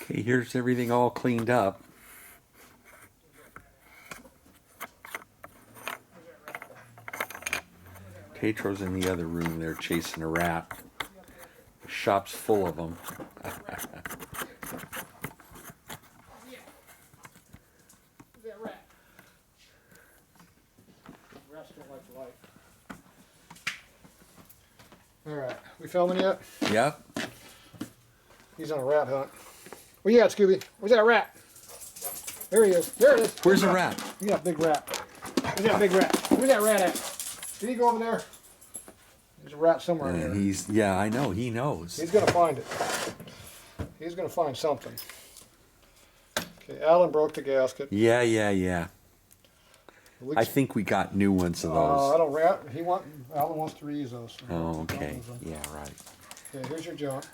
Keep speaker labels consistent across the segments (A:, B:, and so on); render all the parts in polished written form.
A: Okay, here's everything all cleaned up. Tatro's in the other room there chasing a rat. The shop's full of them.
B: That rat. Rats don't like the light. Alright, we filming yet?
A: Yep.
B: He's on a rat hunt. Where you at, Scooby? Where's that rat? There he is. There it is.
A: Where's the rat?
B: You got a big rat. Where's that big rat? Where's that rat at? Did he go over there? There's a rat somewhere in there.
A: Yeah, I know, he knows.
B: He's gonna find it. He's gonna find something. Okay, Alan broke the gasket.
A: Yeah. I think we got new ones of those.
B: I don't rat. Alan wants to reuse those. So
A: Oh, okay. Yeah, right.
B: Okay, here's your junk.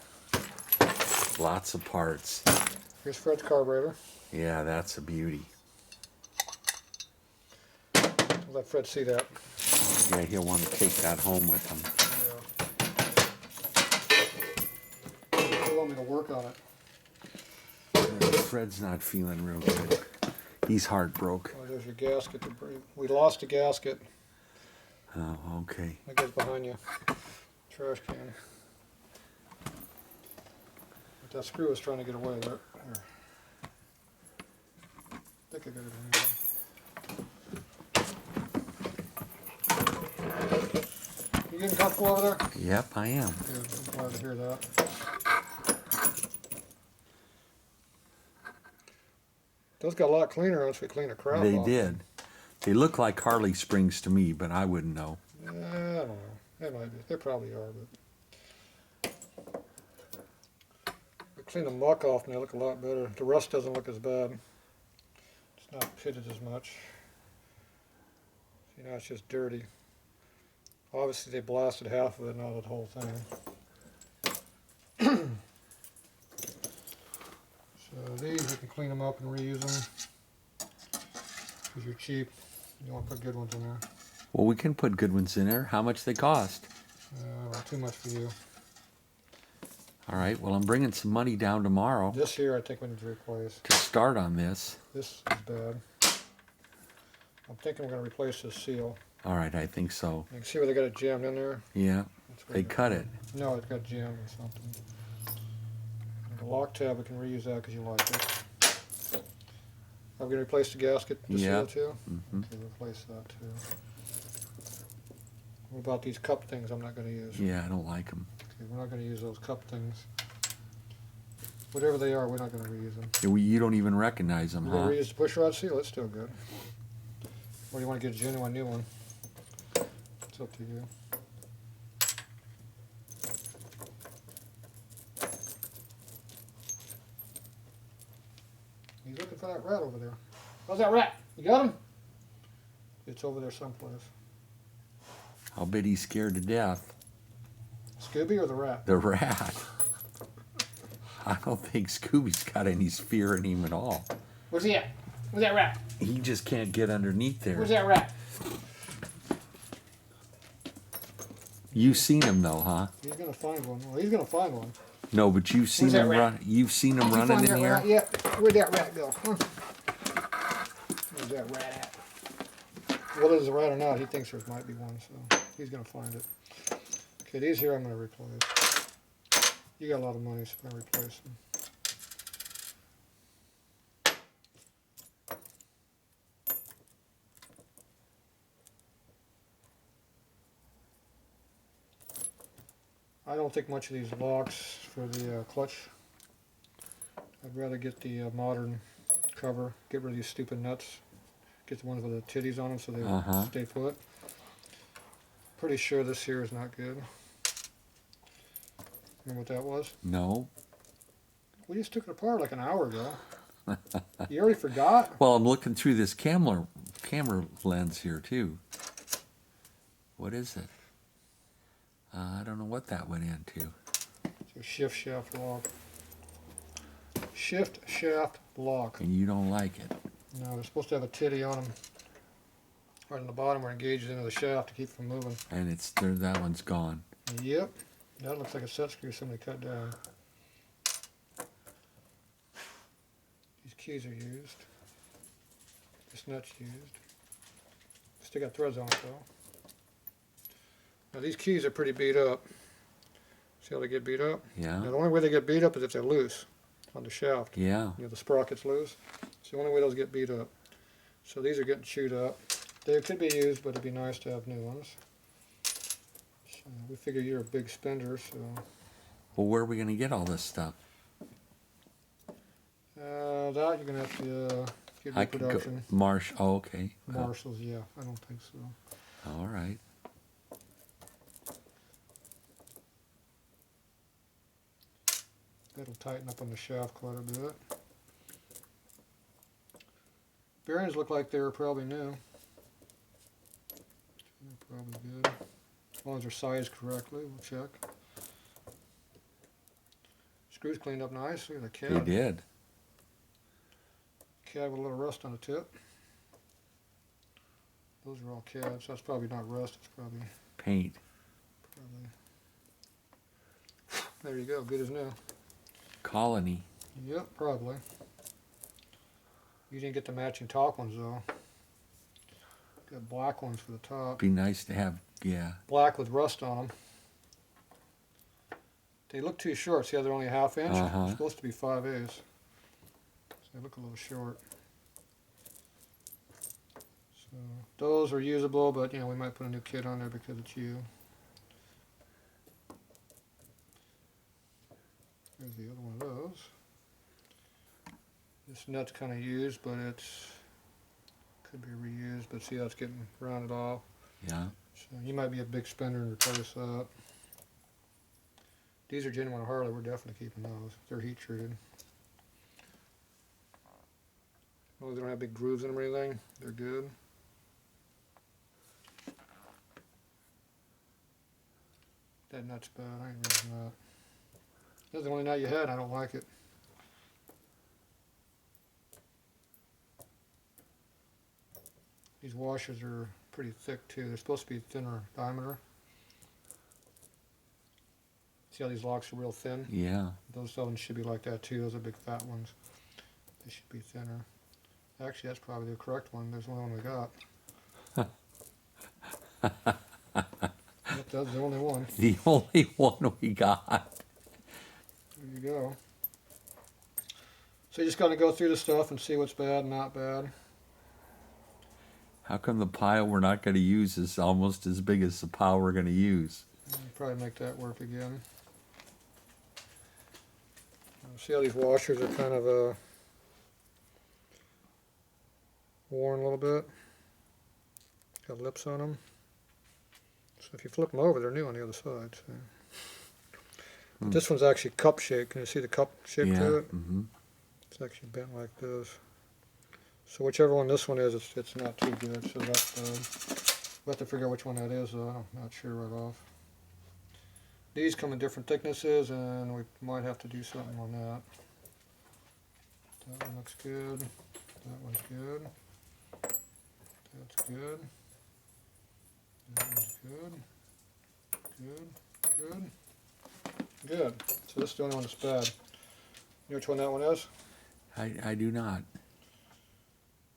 A: Lots of parts.
B: Here's Fred's carburetor.
A: Yeah, that's a beauty.
B: I'll let Fred see that.
A: Yeah, he'll want to take that home with him.
B: Yeah. He'll want me to work on it.
A: Fred's not feeling real good. He's heartbroken.
B: Oh, there's your gasket. We lost a gasket.
A: Oh, okay.
B: That goes behind you. Trash can. But that screw is trying to get away with it. Here. I think I got it in here. You getting comfortable over there?
A: Yep, I am.
B: Good. I'm glad to hear that. Those got a lot cleaner once we cleaned the crap
A: They
B: off.
A: did. They look like Harley springs to me, but I wouldn't know.
B: I don't know. They might be. They probably are, but we clean the muck off and they look a lot better. The rust doesn't look as bad. It's not pitted as much. See, now it's just dirty. Obviously they blasted half of it, not the whole thing. So these, you can clean them up and reuse them. Because you're cheap. You want to put good ones in there.
A: Well, we can put good ones in there. How much they cost?
B: Well, too much for you.
A: All right, well, I'm bringing some money down tomorrow
B: This here I think we need to replace.
A: to start on this.
B: This is bad. I'm thinking we're going to replace this seal.
A: All right, I think so.
B: You can see where they got it jammed in there?
A: Yeah,
B: That's where
A: they cut it.
B: No, it got jammed or something. And the lock tab, we can reuse that because you like it. I'm going to replace the gasket, the seal too?
A: Mm-hmm.
B: Okay, replace that too. What about these cup things I'm not going to use?
A: Yeah, I don't like them.
B: Okay, we're not going to use those cup things. Whatever they are, we're not going to reuse them.
A: You don't even recognize them,
B: We're
A: huh?
B: going to reuse the push rod seal, it's still good. Or do you want to get a genuine new one? It's up to you. He's looking for that rat over there. How's that rat? You got him? It's over there someplace.
A: I'll bet he's scared to death.
B: Scooby or the rat?
A: The rat. I don't think Scooby's got any fear in him at all.
B: Where's he at? Where's that rat?
A: He just can't get underneath there.
B: Where's that rat?
A: You've seen him though, huh?
B: He's gonna find one. Well, he's gonna find one.
A: No, but you've seen
B: Where's that
A: him
B: rat?
A: run. You've seen him
B: Did you
A: running
B: find
A: in
B: that
A: here.
B: rat yet? Where'd that rat go? Huh? Where's that rat at? Whether there's a rat or not, he thinks there might be one, so he's gonna find it. Okay, these here I'm gonna replace. You got a lot of money, so I'm gonna replace them. I don't think much of these locks for the clutch. I'd rather get the modern cover, get rid of these stupid nuts, get the ones with the titties on them so they stay put. Pretty sure this here is not good. Remember what that was?
A: No.
B: We just took it apart like an hour ago. You already forgot?
A: Well, I'm looking through this camera lens here too. What is it? I don't know what that went into.
B: It's a shift shaft lock. Shift shaft lock.
A: And you don't like it.
B: No, they're supposed to have a titty on them. Right on the bottom where it engages into the shaft to keep from moving.
A: And it's there. That one's gone.
B: Yep. That looks like a set screw somebody cut down. keys are used. This nut's used. Still got threads on it though. Now these keys are pretty beat up. See how they get beat up?
A: Yeah.
B: Now the only way they get beat up is if they're loose on the shaft.
A: Yeah.
B: You know, the sprocket's loose. It's the only way those get beat up. So these are getting chewed up. They could be used, but it'd be nice to have new ones. So we figure you're a big spender, so.
A: Well, where are we going to get all this stuff?
B: That you're gonna have to get
A: I could go
B: reproduction.
A: Oh, okay.
B: Marshals, yeah, I don't think so.
A: All right.
B: That'll tighten up on the shaft quite a bit. Bearings look like they're probably new. They're probably good. As long as they're sized correctly, we'll check. Screws cleaned up nicely. The
A: They
B: cab.
A: did.
B: Cab with a little rust on the tip. Those are all cabs. That's probably not rust. It's probably.
A: Paint.
B: There you go. Good as new.
A: Colony.
B: Yep, probably. You didn't get the matching top ones though. Got black ones for the top.
A: Be nice to have. Yeah.
B: Black with rust on them. They look too short. See how they're only a ½ inch?
A: Uh-huh.
B: They're supposed to be 5/8. So they look a little short. So those are usable, but you know we might put a new kit on there because it's you. Here's the other one of those. This nut's kind of used, but it's could be reused. But see how it's getting rounded off.
A: Yeah.
B: So you might be a big spender and replace that. These are genuine Harley. We're definitely keeping those. They're heat treated. Oh, they don't have big grooves in them or anything. They're good. That nut's bad. I ain't using that. That's the only nut you had. I don't like it. These washers are pretty thick too. They're supposed to be thinner diameter. See how these locks are real thin?
A: Yeah.
B: Those ones should be like that too. Those are big fat ones. They should be thinner. Actually, that's probably the correct one. There's the only one we got. Yep, that's the only one.
A: The only one we got.
B: There you go. So you just got to go through the stuff and see what's bad and not bad.
A: How come the pile we're not going to use is almost as big as the pile we're going to use?
B: Probably make that work again. See how these washers are kind of worn a little bit? Got lips on them. So if you flip them over, they're new on the other side. So. But this one's actually cup shaped. Can you see the cup shape to it?
A: Mm-hmm.
B: It's actually bent like this. So whichever one this one is, it's not too good. So that's we'll have to figure out which one that is. Though I'm not sure right off. These come in different thicknesses, and we might have to do something on that. That one looks good. That one's good. That's good. That one's good. Good. Good. Good. So this is the only one that's bad. You know which one that one is?
A: I do not.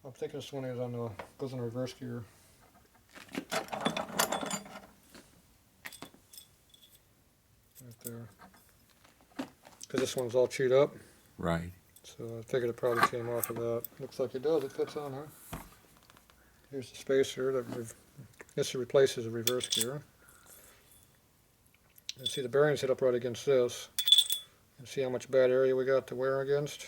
B: I'm thinking this one is on the goes in the reverse gear. Right there. Because this one's all chewed up.
A: Right.
B: So I figured it probably came off of that. Looks like it does. It fits on there. Here's the spacer. This replaces the reverse gear. And see the bearings hit up right against this. And see how much bad area we got to wear against.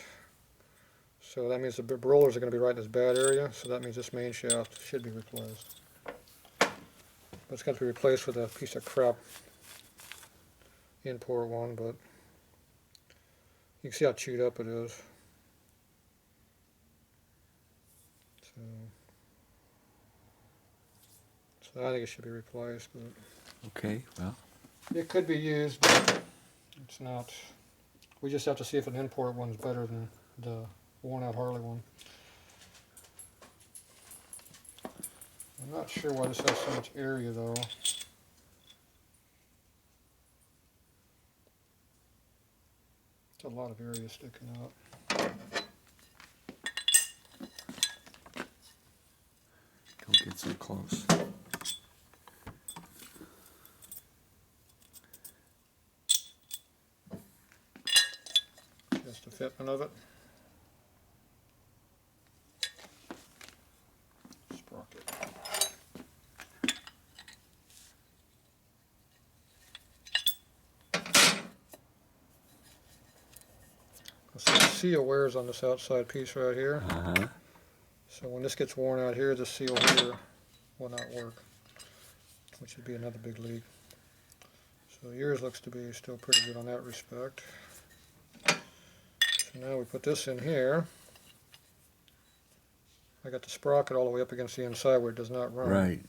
B: So that means the rollers are going to be right in this bad area. So that means this main shaft should be replaced. But it's got to be replaced with a piece of crap import one. But you can see how chewed up it is. So I think it should be replaced. But
A: Okay, well.
B: it could be used, but it's not. We just have to see if an import one's better than the worn-out Harley one. I'm not sure why this has so much area, though. It's a lot of area sticking out.
A: get so close.
B: Just the fitment of it. Sprocket. So the seal wears on this outside piece right here.
A: Uh-huh.
B: So when this gets worn out here, the seal here will not work, which would be another big leak. So yours looks to be still pretty good on that respect. So now we put this in here. I got the sprocket all the way up against the inside where it does not run.
A: Right.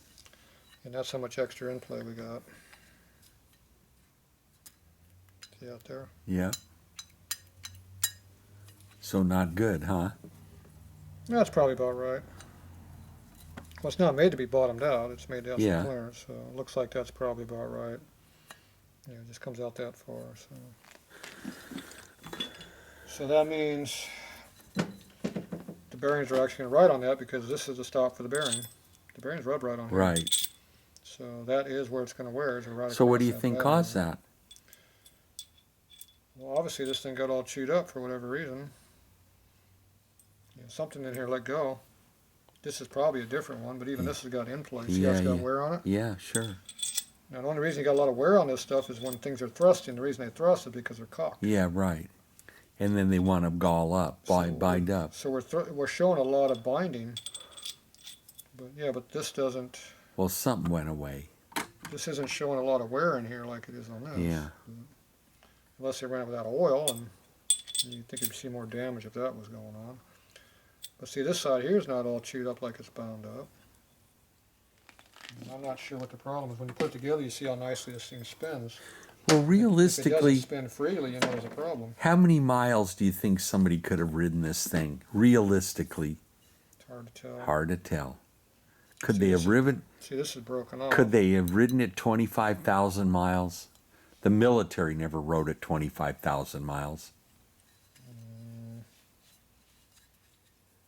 B: And that's how much extra in play we got. See out there?
A: Yeah. So not good, huh?
B: That's probably about right. Well, it's not made to be bottomed out. It's made to have
A: Yeah.
B: some clearance. So it looks like that's probably about right. Yeah, it just comes out that far. So that means the bearings are actually going to ride on that because this is the stop for the bearing. The bearings rub right on here.
A: Right.
B: So that is where it's going to wear. Is right
A: So what
B: across
A: do you
B: that
A: think
B: valve.
A: caused that?
B: Well, obviously this thing got all chewed up for whatever reason. Yeah, something in here let go. This is probably a different one, but even this has got in place. See how it's got wear on it?
A: Yeah, sure.
B: Now the only reason you got a lot of wear on this stuff is when things are thrusting. The reason they thrust is because they're cocked.
A: Yeah, right. And then they want to gall up, bind up.
B: So we're showing a lot of binding, but yeah, but this doesn't.
A: Well, something went away.
B: This isn't showing a lot of wear in here like it is on this.
A: Yeah.
B: Unless they ran it without oil, and you'd think you'd see more damage if that was going on. But see, this side here is not all chewed up like it's bound up. And I'm not sure what the problem is. When you put it together, you see how nicely this thing spins.
A: Well,
B: If it
A: realistically,
B: doesn't spin freely, you know there's a problem.
A: how many miles do you think somebody could have ridden this thing? Realistically,
B: It's hard to tell.
A: hard to tell. Could
B: See,
A: they
B: this
A: have ridden?
B: See, this is broken off.
A: Could they have ridden it 25,000 miles? The military never rode it 25,000 miles.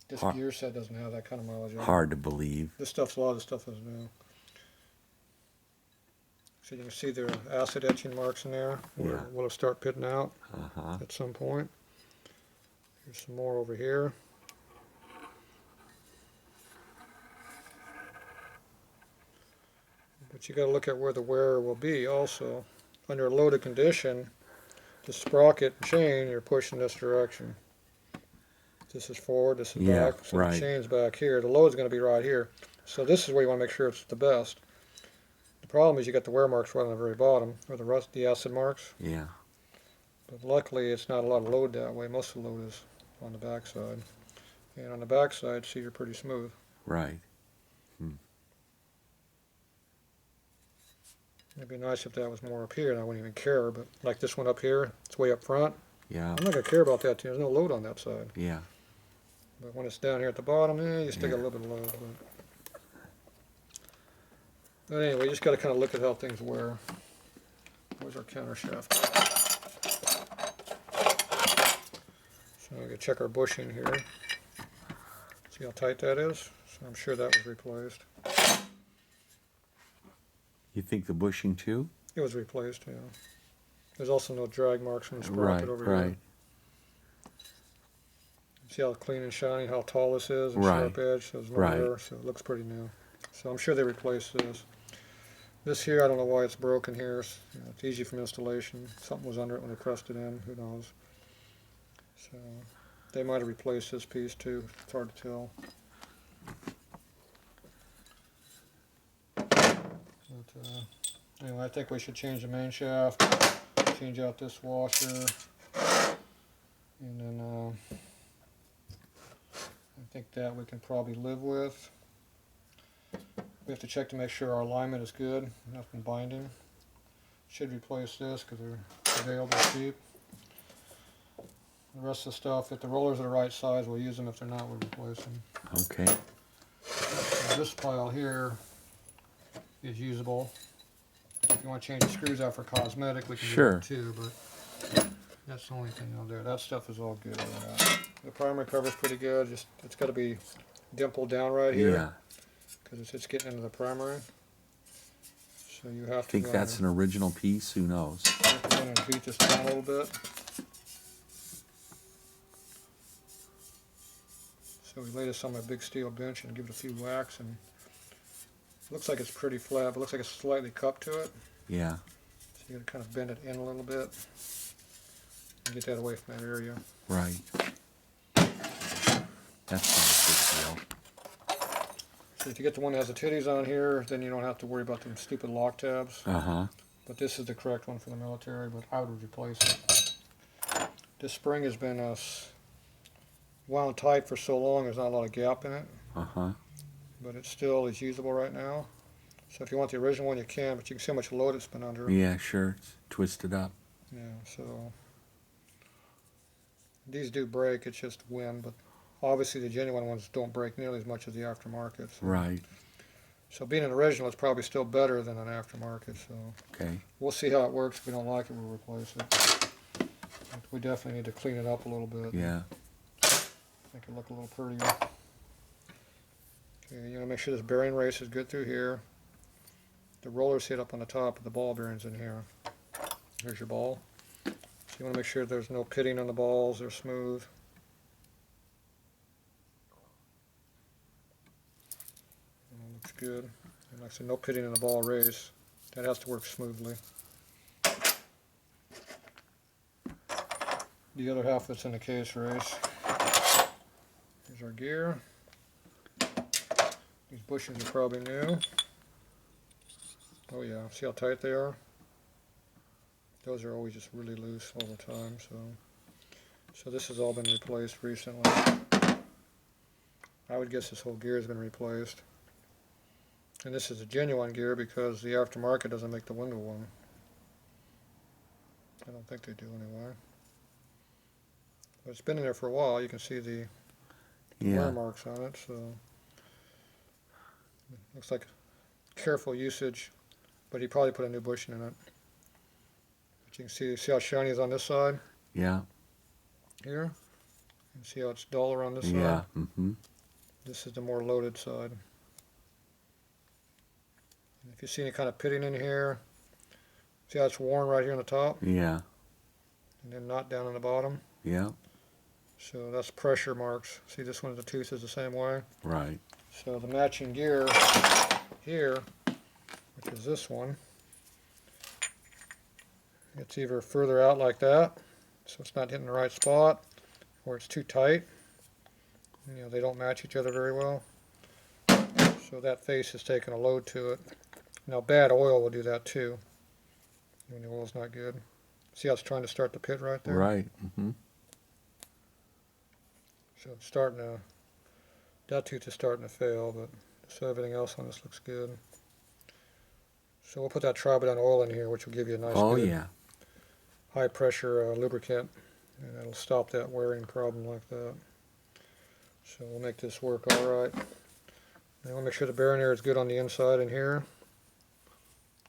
B: This
A: Hard-
B: gear set doesn't have that kind of mileage on it.
A: Hard to believe.
B: This stuff's, a lot of the stuff is new. So you can see there are acid etching marks in there.
A: Yeah.
B: Will start pitting out
A: Uh-huh.
B: at some point. Here's some more over here. But you got to look at where the wear will be also. Under a loaded condition, the sprocket and chain, you're pushing this direction. This is forward, this is
A: Yeah,
B: back, so
A: right.
B: the chain's back here. The load's going to be right here. So this is where you want to make sure it's the best. The problem is you got the wear marks right on the very bottom, or the acid marks.
A: Yeah.
B: But luckily it's not a lot of load that way. Most of the load is on the back side. And on the back side, see, you're pretty smooth.
A: Right.
B: It'd be nice if that was more up here, and I wouldn't even care, but like this one up here, it's way up front.
A: Yeah.
B: I'm not going to care about that, too. There's no load on that side.
A: Yeah.
B: But when it's down here at the bottom, you still got a
A: Yeah.
B: little bit of load. But anyway, you just got to kind of look at how things wear. Where's our counter shaft? So we can check our bushing here. See how tight that is? So I'm sure that was replaced.
A: You think the bushing too?
B: It was replaced, yeah. There's also no drag marks on the sprocket
A: Right,
B: over
A: right.
B: here. See how clean and shiny, how tall this is, and
A: Right.
B: sharp edge, so there's no
A: Right.
B: wear, so it looks pretty new. So I'm sure they replaced this. This here, I don't know why it's broken here. It's easy from installation. Something was under it when they pressed it in, who knows. So they might have replaced this piece too. It's hard to tell. But, anyway, I think we should change the main shaft, change out this washer, and then I think that we can probably live with. We have to check to make sure our alignment is good, nothing binding. Should replace this because they're available cheap. The rest of the stuff, if the rollers are the right size, we'll use them. If they're not, we'll replace them.
A: Okay.
B: So this pile here is usable. If you want to change the screws out for cosmetic, we can
A: Sure.
B: do that too, but that's the only thing on there. That stuff is all good. The primary cover is pretty good. Just it's got to be dimpled down right here.
A: Yeah.
B: because it's getting into the primary. So you
A: I
B: have to
A: think
B: go
A: that's
B: in
A: an original piece. Who knows?
B: and beat this down a little bit. So we lay this on my big steel bench and give it a few whacks, and it looks like it's pretty flat, but it looks like it's slightly cupped to it.
A: Yeah.
B: So you got to kind of bend it in a little bit and get that away from that area.
A: Right. That's not a big deal.
B: So if you get the one that has the titties on here, then you don't have to worry about them stupid lock tabs.
A: Uh-huh.
B: But this is the correct one for the military, but I would replace it. This spring has been wound tight for so long, there's not a lot of gap in it.
A: Uh-huh.
B: But it still is usable right now. So if you want the original one, you can, but you can see how much load it's been under.
A: Yeah, sure. It's twisted up.
B: Yeah, so these do break, it's just wind, but obviously the genuine ones don't break nearly as much as the aftermarket. So.
A: Right.
B: So being an original is probably still better than an aftermarket, so
A: Okay.
B: we'll see how it works. If we don't like it, we'll replace it. But we definitely need to clean it up a little bit.
A: Yeah.
B: Make it look a little prettier. Okay, you want to make sure this bearing race is good through here. The rollers hit up on the top, but the ball bearing's in here. Here's your ball. So you want to make sure there's no pitting on the balls, they're smooth. Looks good. And like I said, no pitting in the ball race. That has to work smoothly. The other half that's in the case race. Here's our gear. These bushings are probably new. Oh yeah, see how tight they are? Those are always just really loose all the time, so this has all been replaced recently. I would guess this whole gear has been replaced. And this is a genuine gear because the aftermarket doesn't make the window one. I don't think they do anyway. But it's been in there for a while. You can see the wear marks on it, so it looks like careful usage, but he probably put a new bushing in it. But you can see how shiny it is on this side?
A: Yeah.
B: Here. And see how it's duller on this side?
A: Yeah. Mm-hmm.
B: This is the more loaded side. And if you see any kind of pitting in here, see how it's worn right here on the top?
A: Yeah.
B: And then not down on the bottom?
A: Yeah.
B: So that's pressure marks. See, this one, the tooth is the same way.
A: Right.
B: So the matching gear here, which is this one, it's either further out like that, so it's not hitting the right spot, or it's too tight. You know, they don't match each other very well. So that face is taking a load to it. Now bad oil will do that too, when the oil's not good. See how it's trying to start the pit right there?
A: Right. Mm-hmm.
B: So it's starting to, that tooth is starting to fail, but so everything else on this looks good. So we'll put that Tribodone oil in here, which will give you a nice good high pressure lubricant, and that'll stop that wearing problem like that. So we'll make this work all right. Now we'll make sure the bearing air is good on the inside in here.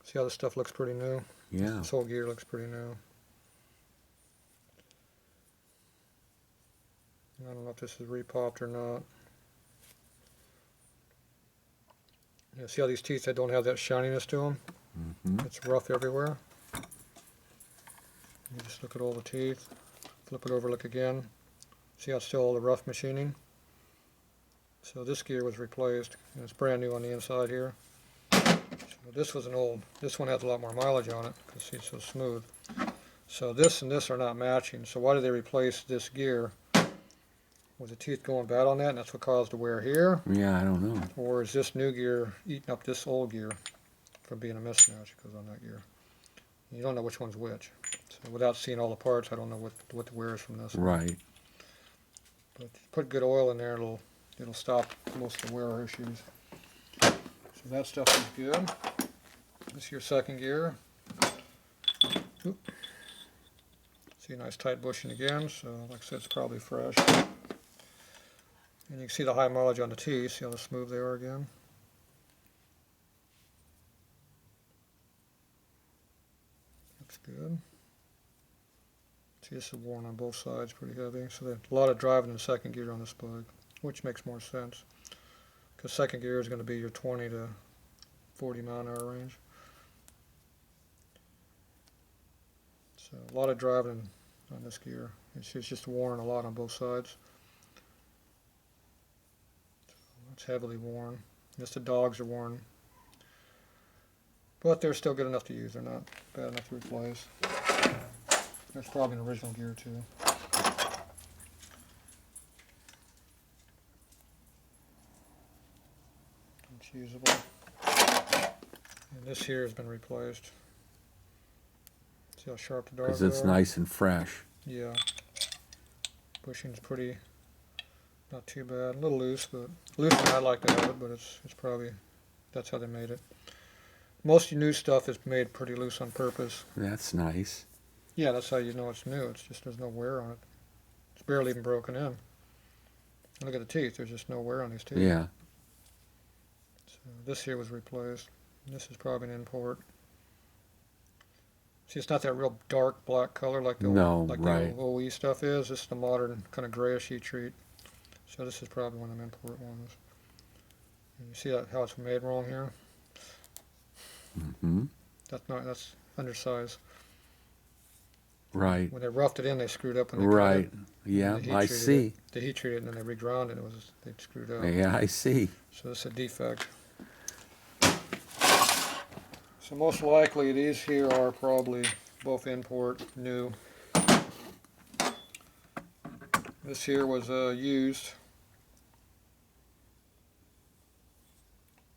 B: See how this stuff looks pretty new?
A: Yeah.
B: This whole gear looks pretty new. I don't know if this is repopped or not. Yeah, see how these teeth, they don't have that shininess to them?
A: Mm-hmm.
B: It's rough everywhere. You just look at all the teeth, flip it over, look again. See how it's still all the rough machining? So this gear was replaced, and it's brand new on the inside here. So this was an old, this one has a lot more mileage on it, because see, it's so smooth. So this and this are not matching, so why did they replace this gear? Was the teeth going bad on that, and that's what caused the wear here?
A: Yeah, I don't know.
B: Or is this new gear eating up this old gear from being a mismatch because on that gear? You don't know which one's which. So without seeing all the parts, I don't know what the wear is from this one.
A: Right.
B: But put good oil in there, it'll stop most of the wear issues. So that stuff is good. This is your second gear. Oop. See a nice tight bushing again, so like I said, it's probably fresh. And you can see the high mileage on the teeth. See how smooth they are again? That's good. See, this is worn on both sides pretty heavy. So there's a lot of driving in the second gear on this bike, which makes more sense. because second gear is going to be your 20 to 40 mile an hour range. So a lot of driving on this gear. It's just worn a lot on both sides. It's heavily worn. Just the dogs are worn. But they're still good enough to use. They're not bad enough to replace. There's probably an original gear too. It's usable. And this here has been replaced. See how sharp the dogs are?
A: Because it's nice and fresh.
B: Yeah. Bushing's pretty, not too bad. A little loose, but looser than I'd like to have it, but it's probably, that's how they made it. Most new stuff is made pretty loose on purpose.
A: That's nice.
B: Yeah, that's how you know it's new. It's just there's no wear on it. It's barely even broken in. Look at the teeth. There's just no wear on these teeth.
A: Yeah.
B: So this here was replaced. This is probably an import. See, it's not that real dark black color like the
A: right.
B: the OE stuff is. This is the modern kind of grayish heat treat. So this is probably one of them import ones. And you see how it's made wrong here?
A: Mm-hmm.
B: That's undersized.
A: Right.
B: When they roughed it in, they screwed up. When they
A: Right.
B: cut it.
A: Yeah, I see.
B: They heat treated it and then they reground it. They screwed up.
A: Yeah, I see.
B: So this is a defect. So most likely these here are probably both import, new. This here was used.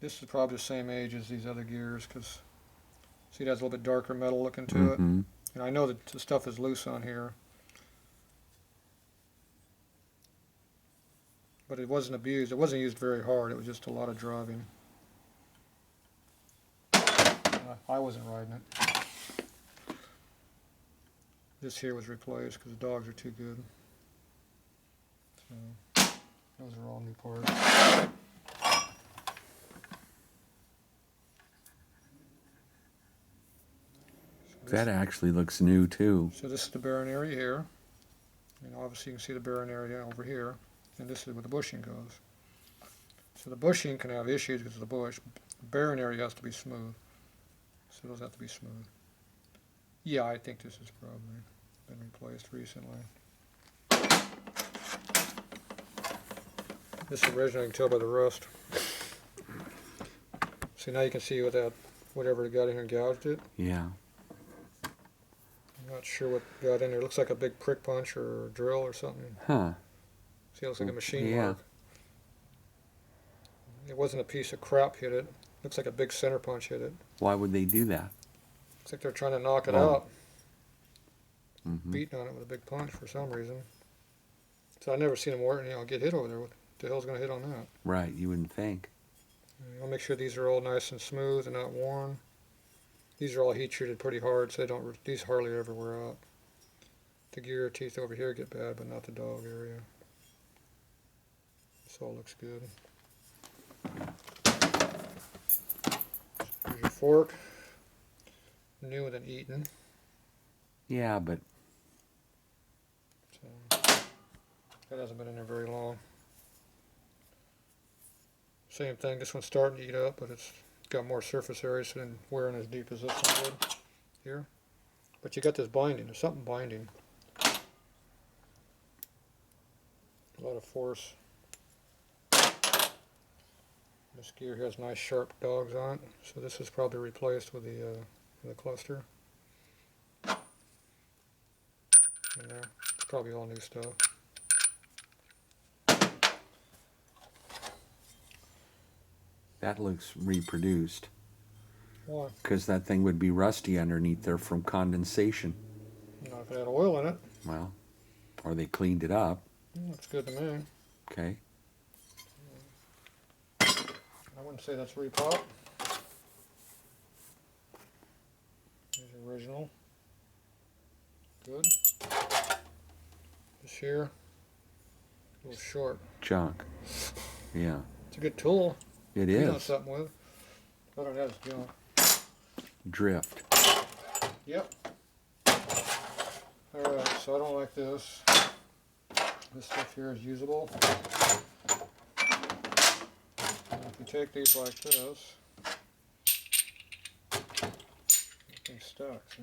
B: This is probably the same age as these other gears because see it has a little bit darker metal looking to it. And I know that the stuff is loose on here. But it wasn't abused. It wasn't used very hard. It was just a lot of driving. I wasn't riding it. This here was replaced because the dogs are too good. So those are all new parts.
A: That actually looks new too.
B: So this is the bearing area here. And obviously you can see the bearing area over here. And this is where the bushing goes. So the bushing can have issues because of the bush. The bearing area has to be smooth. So those have to be smooth. Yeah, I think this has probably been replaced recently. This originally, you can tell by the rust. See, now you can see with that, whatever got in here and gouged it.
A: Yeah.
B: I'm not sure what got in there. It looks like a big prick punch or a drill or something.
A: Huh.
B: See, it looks like a machine
A: Yeah.
B: mark. It wasn't a piece of crap hit it. Looks like a big center punch hit it.
A: Why would they do that?
B: Looks like they're trying to knock it
A: Oh.
B: out. Beating on it with a big punch for some reason. So I've never seen them get hit over there. What the hell's going to hit on that?
A: Right, you wouldn't think.
B: I'll make sure these are all nice and smooth and not worn. These are all heat treated pretty hard, so these hardly ever wear out. The gear teeth over here get bad, but not the dog area. This all looks good. Here's your fork. New and eaten.
A: Yeah, but
B: So that hasn't been in there very long. Same thing, this one's starting to eat up, but it's got more surface area, so it didn't wear in as deep as this one did here. But you got this binding, there's something binding. A lot of force. This gear has nice sharp dogs on it, so this is probably replaced with the cluster. In there, it's probably all new stuff.
A: that looks reproduced.
B: Why?
A: Because that thing would be rusty underneath there from condensation.
B: Not if it had oil in it.
A: Well, or they cleaned it up.
B: Looks good to me.
A: Okay.
B: I wouldn't say that's repop. Here's the original. Good. This here, a little short.
A: Junk. Yeah.
B: It's a good tool.
A: It
B: You know
A: is.
B: something with. But it has junk.
A: Drift.
B: Yep. Alright, so I don't like this. This stuff here is usable. if you take these like this, they stuck. See?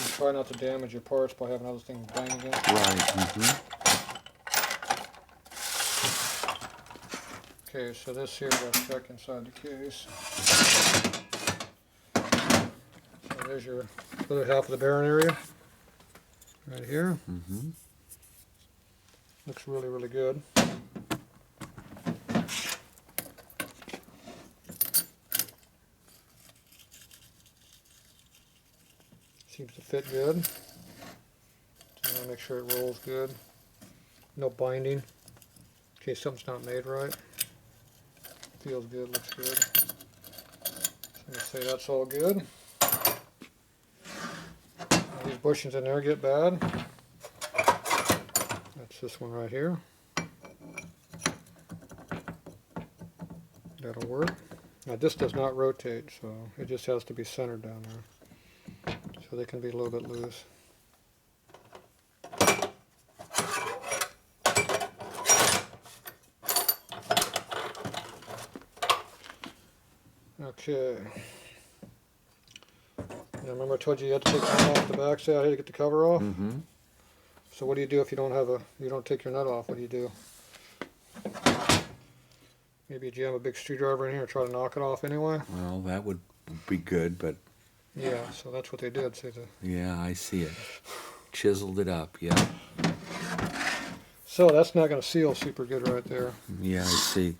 B: You try not to damage your parts by having other things bang against them.
A: Right. Mm-hmm.
B: Okay, so this here we'll check inside the case. So there's your other half of the bearing area, right here.
A: Mm-hmm.
B: Looks really, really good. Seems to fit good. So make sure it rolls good. No binding, in case something's not made right. Feels good, looks good. So I'm going to say that's all good. Now these bushings in there get bad. That's this one right here. That'll work. Now this does not rotate, so it just has to be centered down there. So they can be a little bit loose. Okay. Now remember I told you had to take the nut off the back side here to get the cover off?
A: Mm-hmm.
B: So what do you do if you don't take your nut off? What do you do? Maybe you jam a big screwdriver in here and try to knock it off anyway?
A: Well, that would be good, but
B: Yeah, so that's what they did. See
A: yeah, I see it. Chiseled it up, yeah.
B: So that's not going to seal super good right there.
A: Yeah, I see.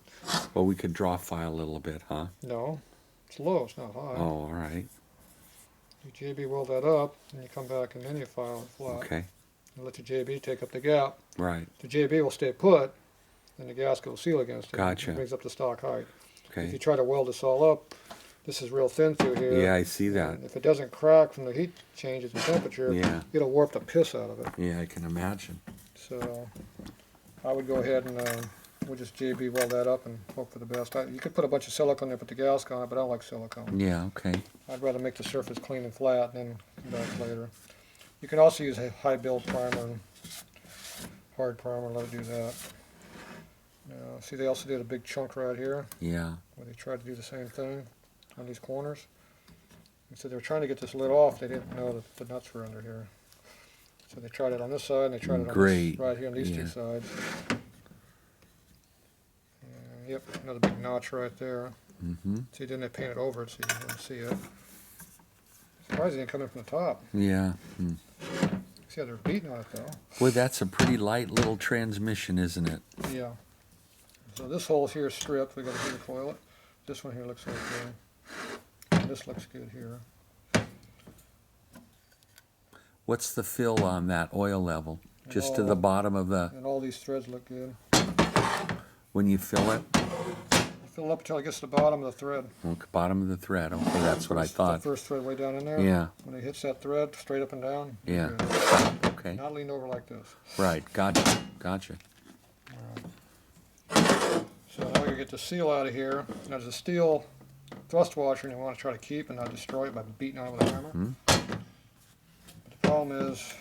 A: Well, we could draw file a little bit, huh?
B: No, it's low, it's not high.
A: Oh, all right.
B: You JB weld that up, and you come back and then you file it flat.
A: Okay.
B: And let the JB take up the gap.
A: Right.
B: The JB will stay put, and the gasket will seal against it.
A: Gotcha.
B: It brings up the stock height.
A: Okay.
B: If you try to weld this all up, this is real thin through here.
A: Yeah, I see that.
B: And if it doesn't crack from the heat changes in temperature,
A: Yeah.
B: it'll warp the piss out of it.
A: Yeah, I can imagine.
B: So I would go ahead and we'll just JB weld that up and hope for the best. You could put a bunch of silicone there, put the gasket on it, but I don't like silicone.
A: Yeah, okay.
B: I'd rather make the surface clean and flat and then come back later. You can also use a high build primer and hard primer, let it do that. Now, see they also did a big chunk right here
A: Yeah.
B: where they tried to do the same thing on these corners. And so they were trying to get this lid off, they didn't know that the nuts were under here. So they tried it on this side and they tried it on this, right here on these two sides. And, yep, another big notch right there.
A: Mm-hmm.
B: See, then they painted over it so you didn't see it. Surprised it didn't come in from the top.
A: Yeah. Mm.
B: See how they're beating on it though.
A: Boy, that's a pretty light little transmission, isn't it?
B: Yeah. So this hole here is stripped. We got to heater coil it. This one here looks okay. And this looks good here.
A: What's the fill on that oil level? Just to
B: Oh.
A: the bottom of the,
B: And all these threads look good.
A: when you fill it?
B: Fill it up until it gets to the bottom of the thread.
A: Okay, bottom of the thread. Okay, that's what I thought.
B: The first thread way down in there.
A: Yeah.
B: When it hits that thread, straight up and down.
A: Yeah.
B: Good.
A: Okay.
B: Not leaned over like this.
A: Right. Gotcha. Gotcha.
B: So now we get the seal out of here. Now there's a steel thrust washer, and you want to try to keep and not destroy it by beating on it with a hammer.
A: Hmm.
B: But the problem is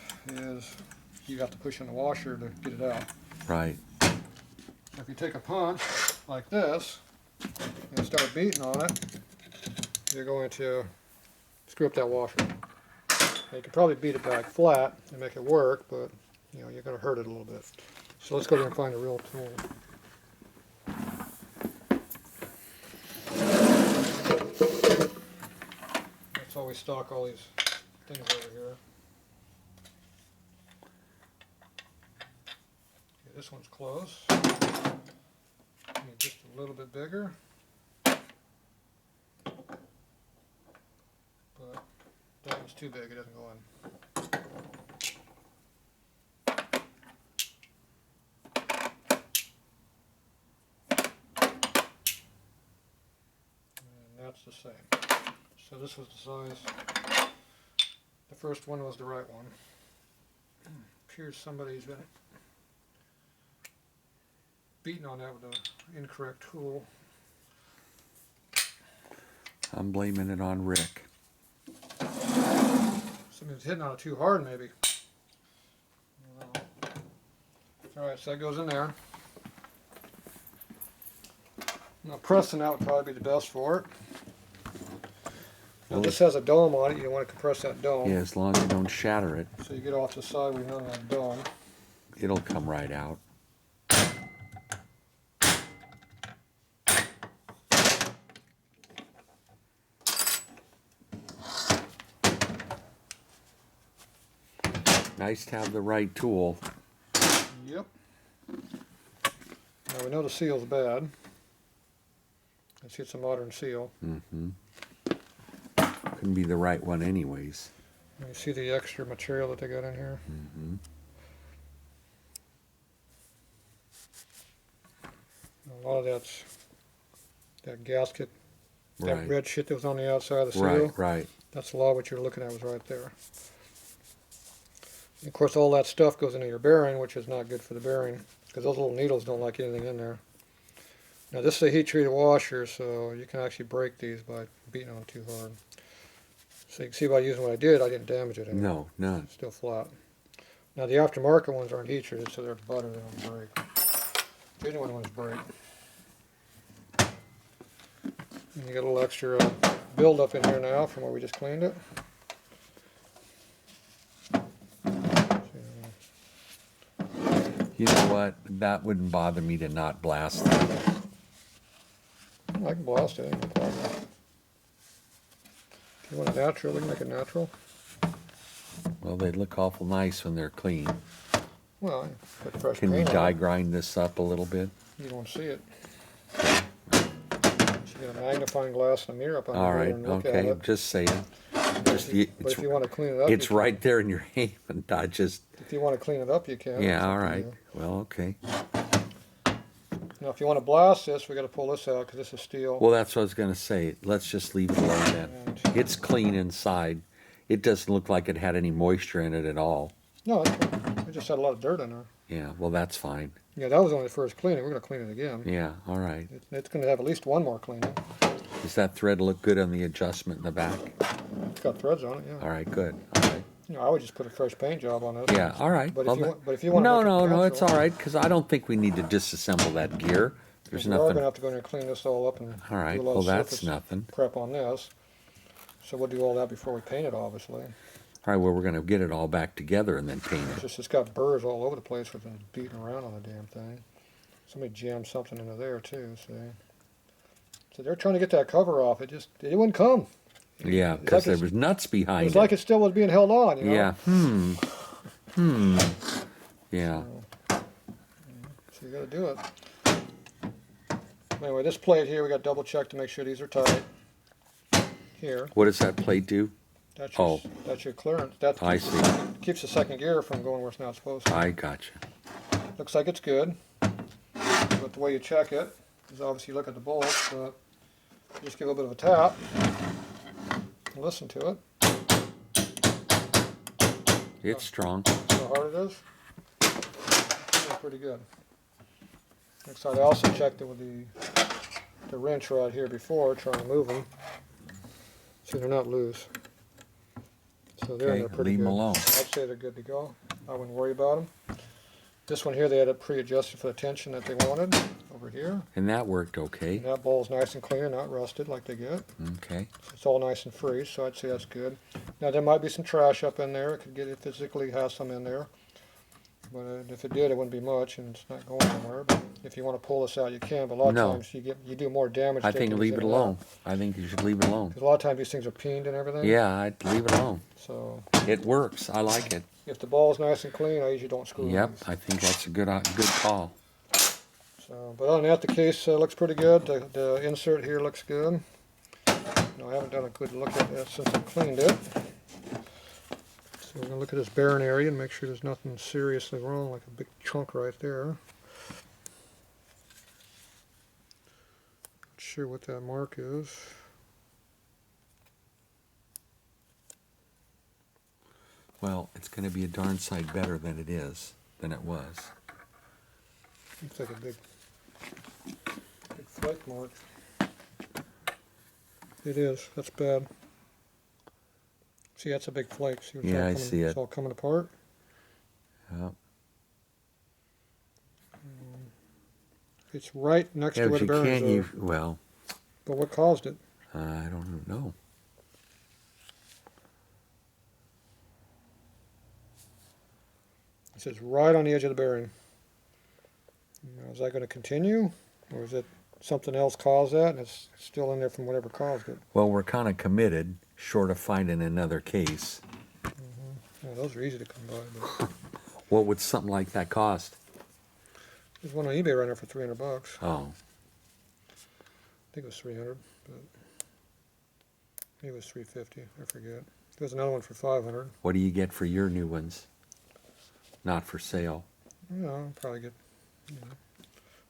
B: you have to push on the washer to get it out.
A: Right.
B: If you take a punch like this and start beating on it, you're going to screw up that washer. Now you can probably beat it back flat and make it work, but you're going to hurt it a little bit. So let's go there and find a real tool. That's how we stock all these things over here. Okay, this one's close. Need just a little bit bigger. But that one's too big, it doesn't go in. And that's the same. So this was the size. The first one was the right one. Appears somebody's been beating on that with an incorrect tool.
A: I'm blaming it on Rick.
B: Something's hitting on it too hard, maybe. Alright, so that goes in there. Now pressing that would probably be the best for it. Now this has a dome on it, you don't want to compress that dome.
A: Yeah, as long as you don't shatter it,
B: So you get off the side where you know that dome.
A: it'll come right out. Nice to have the right tool.
B: Yep. Now we know the seal's bad. I see it's a modern seal.
A: Mm-hmm. Couldn't be the right one anyways.
B: And you see the extra material that they got in here.
A: Mm-hmm.
B: A lot of that's that gasket, that
A: Right.
B: red shit that was on the outside of the seal.
A: Right, right.
B: That's a lot of what you're looking at was right there. And of course, all that stuff goes into your bearing, which is not good for the bearing, because those little needles don't like anything in there. Now this is a heat-treated washer, so you can actually break these by beating on them too hard. So you can see by using what I did, I didn't damage it any.
A: No, none.
B: It's still flat. Now the aftermarket ones aren't heat-treated, so they're butter, they don't break. Genuine ones break. And you got a little extra build-up in here now from where we just cleaned it.
A: You know what? That wouldn't bother me to not blast them.
B: I can blast it, ain't no problem. If you want it natural, we can make it natural.
A: Well, they look awful nice when they're clean.
B: Well, put fresh
A: Can we
B: paint
A: die
B: on it.
A: grind this up a little bit?
B: You don't see it. You get a magnifying glass and a mirror up on
A: All
B: there
A: right,
B: and look
A: okay,
B: at it.
A: just saying. Just,
B: But if you want to clean it up,
A: it's
B: you can.
A: right there in your hand, and I just,
B: If you want to clean it up, you can. It's
A: yeah,
B: up
A: all
B: to
A: right.
B: you.
A: Well, okay.
B: Now, if you want to blast this, we got to pull this out because this is steel.
A: Well, that's what I was going to say. Let's just leave it alone then.
B: And-
A: It's clean inside. It doesn't look like it had any moisture in it at all.
B: No, it just had a lot of dirt in there.
A: Yeah, well, that's fine.
B: Yeah, that was only the first cleaning. We're going to clean it again.
A: Yeah, all right.
B: It's going to have at least one more cleaning.
A: Does that thread look good on the adjustment in the back?
B: It's got threads on it, yeah.
A: All right, good. All right.
B: You know, I would just put a fresh paint job on it.
A: Yeah, all right.
B: But
A: Well,
B: if you
A: that-
B: want, but if you want
A: no,
B: to make
A: no,
B: it
A: no, it's
B: natural,
A: all right, because I don't think we need to disassemble that gear. There's
B: we are going
A: nothing.
B: to have to go in there and clean this all up and
A: All right,
B: do a lot
A: well,
B: of
A: that's
B: surface
A: nothing.
B: prep on this. So we'll do all that before we paint it, obviously.
A: All right, well, we're going to get it all back together and then paint
B: It's
A: it.
B: just it's got burrs all over the place with them beating around on the damn thing. Somebody jammed something into there too. See, so they're trying to get that cover off. It wouldn't come.
A: Yeah,
B: It's
A: because
B: like
A: there
B: it's-
A: was nuts
B: It
A: behind
B: was
A: it.
B: like it still was being held on. You know?
A: Yeah. Yeah.
B: So you got to do it. Anyway, this plate here, we got to double check to make sure these are tight. Here,
A: What does that plate do?
B: that's your clearance. That
A: I
B: keeps,
A: see.
B: keeps the second gear from going where it's not supposed to.
A: I gotcha.
B: Looks like it's good, but the way you check it is obviously you look at the bolts, but just give it a little bit of a tap and listen to it.
A: It's strong.
B: See how hard it is? Yeah, pretty good. Next side, I also checked it with the wrench rod here before, trying to move them. See, they're not loose. So they're in
A: Okay,
B: there pretty
A: leave
B: good.
A: 'em alone.
B: I'd say they're good to go. I wouldn't worry about them. This one here, they had it pre-adjusted for the tension that they wanted over here.
A: And that worked okay.
B: And that bowl's nice and clear, not rusted like they get.
A: Okay.
B: So it's all nice and free, so I'd say that's good. Now there might be some trash up in there. It could get, it physically has some in there. But if it did, it wouldn't be much, and it's not going anywhere. But if you want to pull this out, you can. But a lot of
A: No.
B: times you do more damage.
A: I think
B: taking
A: leave
B: these
A: it
B: in and out.
A: alone. I think you should leave it alone.
B: Because a lot of times these things are peened and everything.
A: Yeah, I'd leave it alone.
B: So
A: It works. I like it.
B: if the ball's nice and clean, I usually don't screw
A: Yep,
B: these.
A: I think that's a good call.
B: So, but other than that, the case looks pretty good. The insert here looks good. No, I haven't done a good look at it since I cleaned it. So we're going to look at this bearing area and make sure there's nothing seriously wrong, like a big chunk right there. Not sure what that mark is.
A: Well, it's going to be a darn sight better than it was.
B: Looks like a big flake mark. It is. That's bad. See, that's a big flake. See what's
A: Yeah,
B: all
A: I
B: coming,
A: see it.
B: It's all coming apart.
A: Yeah.
B: It's right next
A: Yeah,
B: to where
A: but
B: the
A: you
B: bearings
A: can't
B: are.
A: use, well,
B: But what caused it?
A: I don't know.
B: It says right on the edge of the bearing. Now, is that going to continue? Or is it something else caused that and it's still in there from whatever caused it?
A: Well, we're kind of committed, short of finding another case.
B: Yeah, those are easy to come by. But
A: What would something like that cost?
B: there's one on eBay right now for $300. I
A: Oh,
B: think it was 300, but maybe it was 350. I forget. There's another one for 500.
A: what do you get for your new ones? Not for sale.
B: Yeah, I'll probably get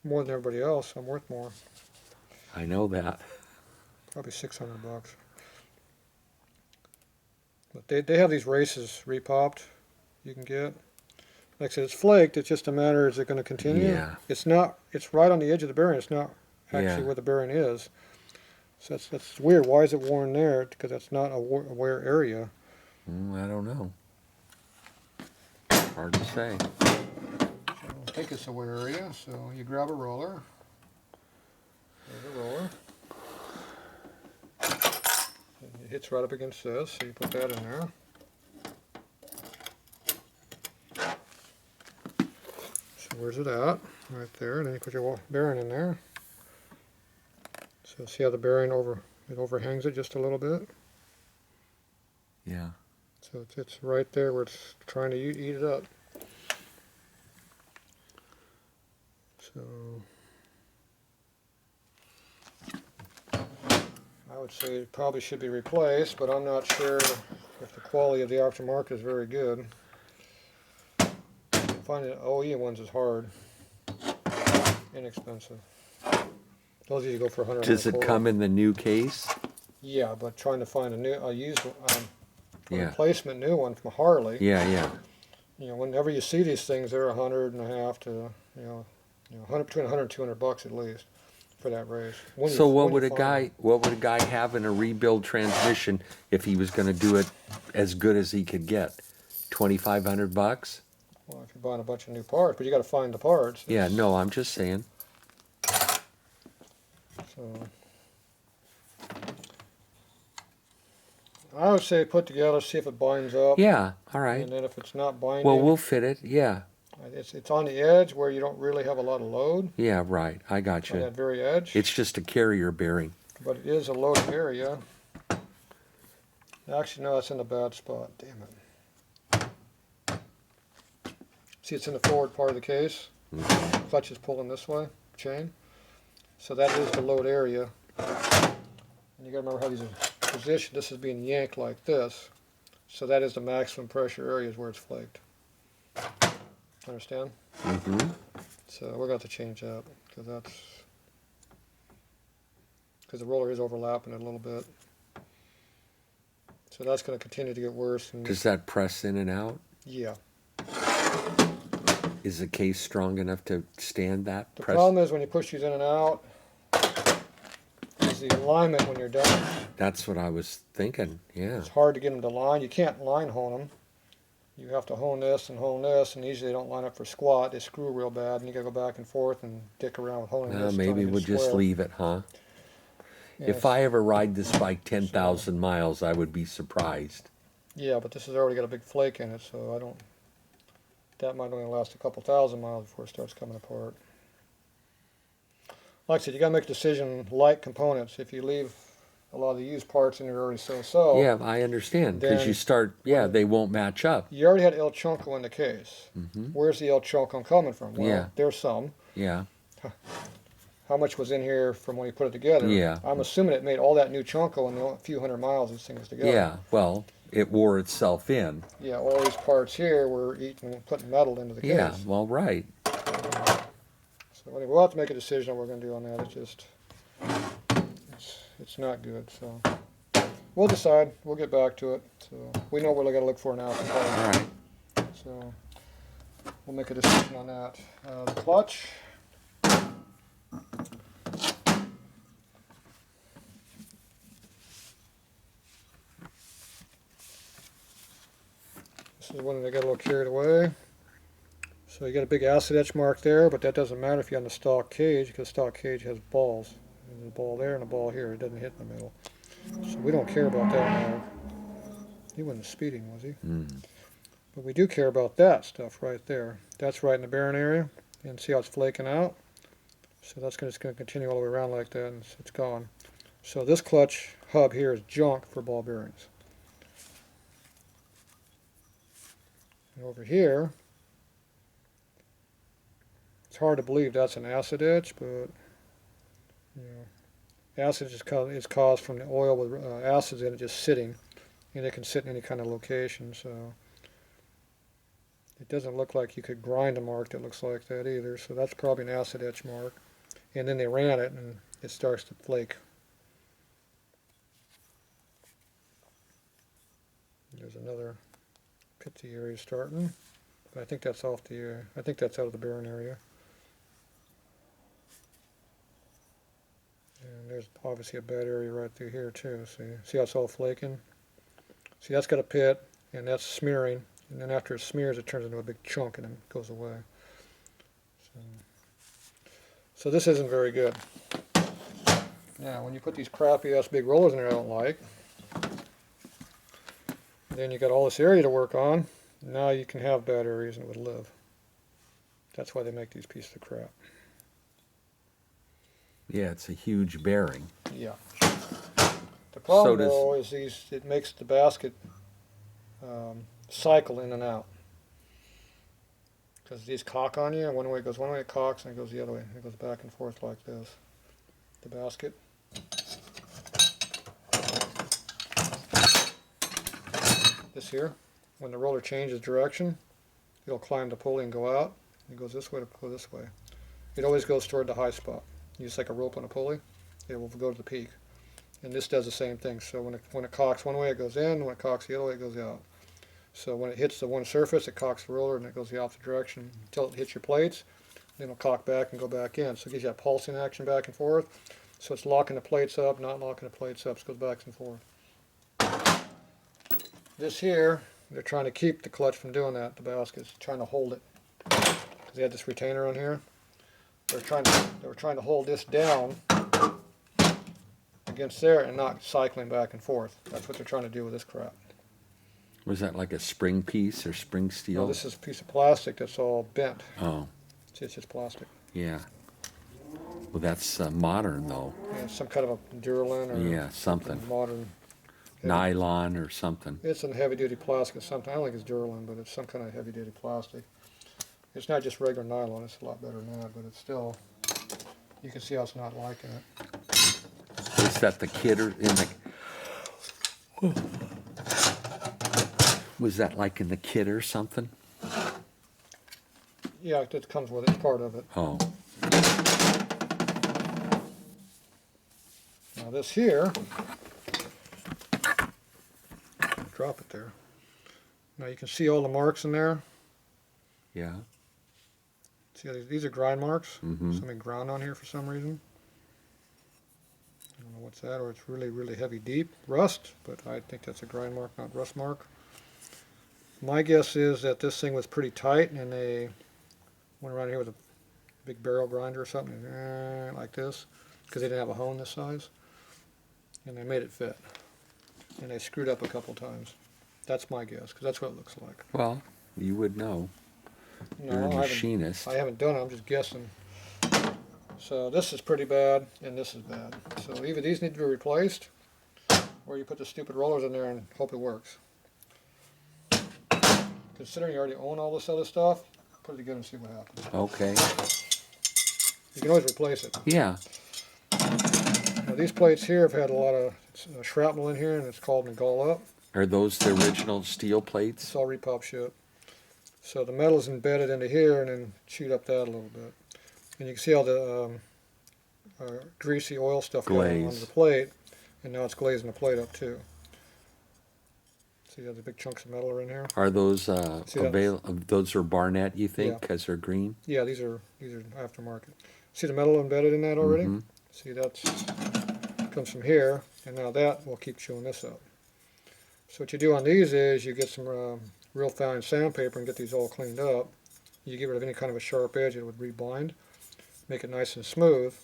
B: more than everybody else. I'm worth more.
A: I know that.
B: Probably $600. But they have these races repopped you can get. Like I said, it's flaked. It's just a matter, is it going to continue?
A: Yeah.
B: It's not. It's right on the edge of the bearing. It's not actually
A: Yeah.
B: where the bearing is. So that's weird. Why is it worn there? Because that's not a wear area.
A: I don't know. Hard to say.
B: So I think it's a wear area. So you grab a roller. There's a roller. And it hits right up against this. So you put that in there. So where's it at? Right there. And then you put your bearing in there. So see how the bearing it overhangs it just a little bit?
A: Yeah.
B: So it's right there where it's trying to eat it up. So I would say it probably should be replaced, but I'm not sure if the quality of the aftermarket is very good. Finding OE ones is hard, inexpensive. Those usually go for 100.
A: Does it come in the new case?
B: Yeah, but trying to find a used
A: Yeah.
B: replacement new one from Harley.
A: Yeah, yeah.
B: You know, whenever you see these things, they're 150 to 100, between 100 and 200 bucks at least for that race.
A: So what would a guy have in a rebuild transmission if he was going to do it as good as he could get? 2,500 bucks?
B: Well, if you're buying a bunch of new parts, but you got to find the parts.
A: Yeah, no, I'm just saying.
B: So I would say put together, see if it binds up.
A: Yeah, all right.
B: And then if it's not binding,
A: Well, we'll fit it. Yeah.
B: It's on the edge where you don't really have a lot of load.
A: Yeah, right. I got
B: On
A: you.
B: that very edge.
A: It's just a carrier bearing.
B: But it is a loaded area. Actually, no, it's in a bad spot. Damn it. See, it's in the forward part of the case.
A: Mm-hmm.
B: Clutch is pulling this way, chain. So that is the load area. And you got to remember how these are positioned. This is being yanked like this. So that is the maximum pressure areas where it's flaked. Understand?
A: Mm-hmm.
B: So we're going to have to change that because the roller is overlapping it a little bit. So that's going to continue to get worse. And
A: Does that press in and out?
B: yeah.
A: Is the case strong enough to stand that
B: The
A: press?
B: problem is when you push these in and out, is the alignment when you're done.
A: That's what I was thinking. Yeah.
B: It's hard to get them to line. You can't line hone them. You have to hone this, and usually they don't line up for squat. They screw real bad, and you got to go back and forth and dick around with honing this.
A: Maybe we'll just leave it, huh?
B: Yeah,
A: If I ever ride this bike 10,000 miles, I would be surprised.
B: Yeah, but this has already got a big flake in it, so I don't. That might only last a couple thousand miles before it starts coming apart. Like I said, you got to make a decision. Light components. If you leave a lot of the used parts in there already so.
A: Yeah, I understand. Because
B: Then-
A: you start, they won't match up.
B: You already had El Chonco in the case.
A: Mm-hmm.
B: Where's the El Chonco coming from? Well,
A: Yeah.
B: there's some.
A: Yeah.
B: How much was in here from when you put it together?
A: Yeah.
B: I'm assuming it made all that new Chonco in a few hundred miles this thing was together.
A: Yeah, well, it wore itself in.
B: Yeah, all these parts here were putting metal into the case.
A: Yeah, well, right.
B: So anyway, we'll have to make a decision on what we're going to do on that. It's just, it's not good. So we'll decide. We'll get back to it. So we know what we got to look for now.
A: All right.
B: So we'll make a decision on that. The clutch. This is one that I got a little carried away. So you got a big acid etch mark there, but that doesn't matter if you're on the stock cage, because stock cage has balls. There's a ball there and a ball here. It doesn't hit in the middle. So we don't care about that now. He wasn't speeding, was he? But we do care about that stuff right there. That's right in the bearing area. And see how it's flaking out? So that's just going to continue all the way around like that, and it's gone. So this clutch hub here is junk for ball bearings. And over here, it's hard to believe that's an acid etch, but you know, acid is caused from the oil with acids in it just sitting, and it can sit in any kind of location. So it doesn't look like you could grind a mark that looks like that either. So that's probably an acid etch mark. And then they ran it, and it starts to flake. There's another pitsy area starting, but I think that's off the. I think that's out of the bearing area. And there's obviously a bad area right through here too. See how it's all flaking? See, that's got a pit, and that's smearing. And then after it smears, it turns into a big chunk, and then it goes away. So this isn't very good. Now, when you put these crappy ass big rollers in there I don't like, then you got all this area to work on. Now you can have bad areas and it would live. That's why they make these pieces of crap.
A: Yeah, it's a huge bearing.
B: Yeah. The problem though is it makes the basket cycle in and out. Because these cock on you, one way it goes one way, it cocks, and it goes the other way. It goes back and forth like this. The basket. This here, when the roller changes direction, it'll climb the pulley and go out. It goes this way to go this way. It always goes toward the high spot. Just like a rope on a pulley, it will go to the peak. And this does the same thing. So when it cocks one way, it goes in. When it cocks the other way, it goes out. So when it hits the one surface, it cocks the roller and it goes the opposite direction until it hits your plates. Then it'll cock back and go back in. So it gives you that pulsing action back and forth. So it's locking the plates up, not locking the plates up. So it goes back and forth. This here, they're trying to keep the clutch from doing that. The basket's trying to hold it. Because they had this retainer on here. They were trying to hold this down against there and not cycling back and forth. That's what they're trying to do with this crap.
A: Was that like a spring piece or spring steel?
B: No, this is a piece of plastic that's all bent.
A: Oh.
B: See, it's just plastic.
A: Yeah. Well, that's modern, though.
B: Yeah, some kind of a Duralin or
A: something.
B: Modern.
A: Nylon or something.
B: It's a heavy-duty plastic. I don't think it's Duralin, but it's some kind of heavy-duty plastic. It's not just regular nylon. It's a lot better than that, but it's still. You can see how it's not liking it.
A: Is that the kit or in the? Was that like in the kit or something?
B: Yeah, it comes with it. It's part of it.
A: Oh.
B: Now this here, drop it there. Now you can see all the marks in there.
A: Yeah.
B: See, these are grind marks.
A: Mm-hmm.
B: Something ground on here for some reason. I don't know what's that, or it's really, really heavy deep rust, but I think that's a grind mark, not rust mark. My guess is that this thing was pretty tight, and they went around here with a big barrel grinder or something, like this, because they didn't have a hone this size, and they made it fit. And they screwed up a couple times. That's my guess, because that's what it looks like.
A: Well, you would know. You're a machinist.
B: I haven't done it, I'm just guessing. So this is pretty bad, and this is bad. So either these need to be replaced, or you put the stupid rollers in there and hope it works. Considering you already own all this other stuff, put it together and see what happens.
A: Okay.
B: You can always replace it.
A: Yeah.
B: Now these plates here have had a lot of shrapnel in here, and it's called them to gall up.
A: Are those the original steel plates?
B: It's all repop shit. So the metal is embedded into here and then chewed up that a little bit. And you can see all the greasy oil stuff going on the plate, and now it's glazing the plate up too. See how the big chunks of metal are in here?
A: Are those those are Barnett, you think, because they're green?
B: Yeah, these are aftermarket. See the metal embedded in that already?
A: Mm-hmm.
B: See, that's comes from here, and now that will keep chewing this up. So what you do on these is you get some real fine sandpaper and get these all cleaned up. You get rid of any kind of a sharp edge, it would rebind. Make it nice and smooth.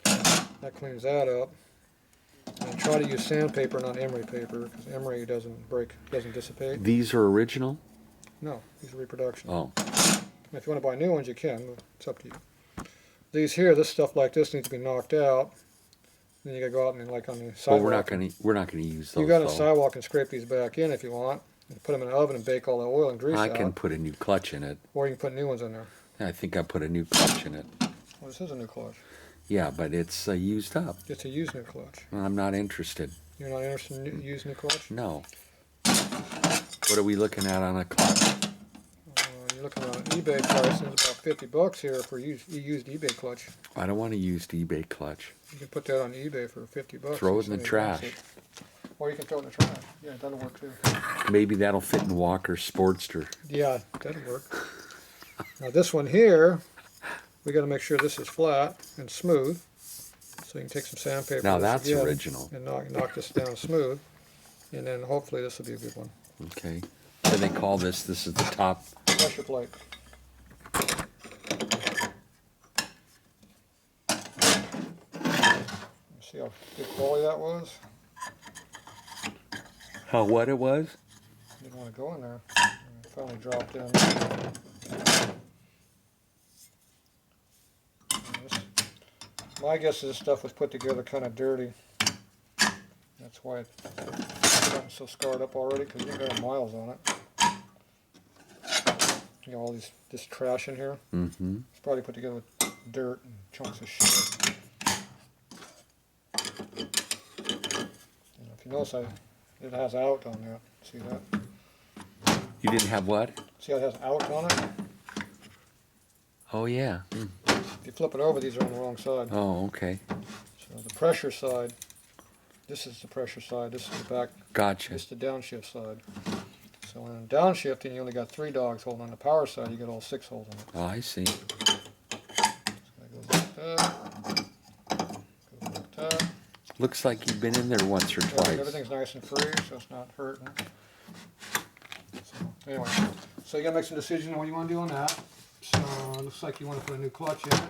B: That cleans that up. And try to use sandpaper, not emery paper, because emery doesn't break, doesn't dissipate.
A: These are original?
B: No, these are reproduction.
A: Oh.
B: If you want to buy new ones, you can. It's up to you. These here, this stuff like this needs to be knocked out. Then you gotta go out and like on the sidewalk.
A: Well, we're not gonna use those.
B: You got a
A: though.
B: sidewalk and scrape these back in if you want. And put them in the oven and bake all the oil and grease
A: I
B: out.
A: can put a new clutch in it.
B: Or you can put new ones in there.
A: I think I put a new clutch in it.
B: Well, this is a new clutch.
A: Yeah, but it's used up.
B: It's a used new clutch.
A: I'm not interested.
B: You're not interested in used new clutch?
A: No. What are we looking at on a clutch?
B: You're looking at an eBay price, and it's about $50 here for used eBay clutch.
A: I don't want to use eBay clutch.
B: You can put that on eBay for $50.
A: Throw it in the trash.
B: Or you can throw it in the trash. Yeah, that'll work too.
A: Maybe that'll fit in Walker's Sportster.
B: Yeah, that'll work. Now this one here, we got to make sure this is flat and smooth. So you can take some sandpaper.
A: Now that's original.
B: And knock this down smooth, and then hopefully this will be a good one.
A: Okay. So they call this is the top.
B: Pressure plate. See how good quality that was?
A: How what it was?
B: Didn't want to go in there. It finally dropped in. My guess is this stuff was put together kind of dirty. That's why it's gotten so scarred up already, because you've got miles on it. You know, all this trash in here.
A: Mm-hmm.
B: It's probably put together with dirt and chunks of shit. And if you notice, it has out on that. See that?
A: You didn't have what?
B: See how it has out on it?
A: Oh yeah. Mm.
B: If you flip it over, these are on the wrong side.
A: Oh, okay.
B: So the pressure side, this is the pressure side, this is the back,
A: Gotcha.
B: this is the downshift side. So when in downshifting, you only got 3 dogs holding on the power side, you got all 6 holes on it.
A: Oh, I see.
B: So that goes like that. Goes like that.
A: Looks like you've been in there once or
B: Yeah,
A: twice.
B: everything's nice and free, so it's not hurting. So anyway, so you gotta make some decisions on what you want to do on that. So it looks like you want to put a new clutch in it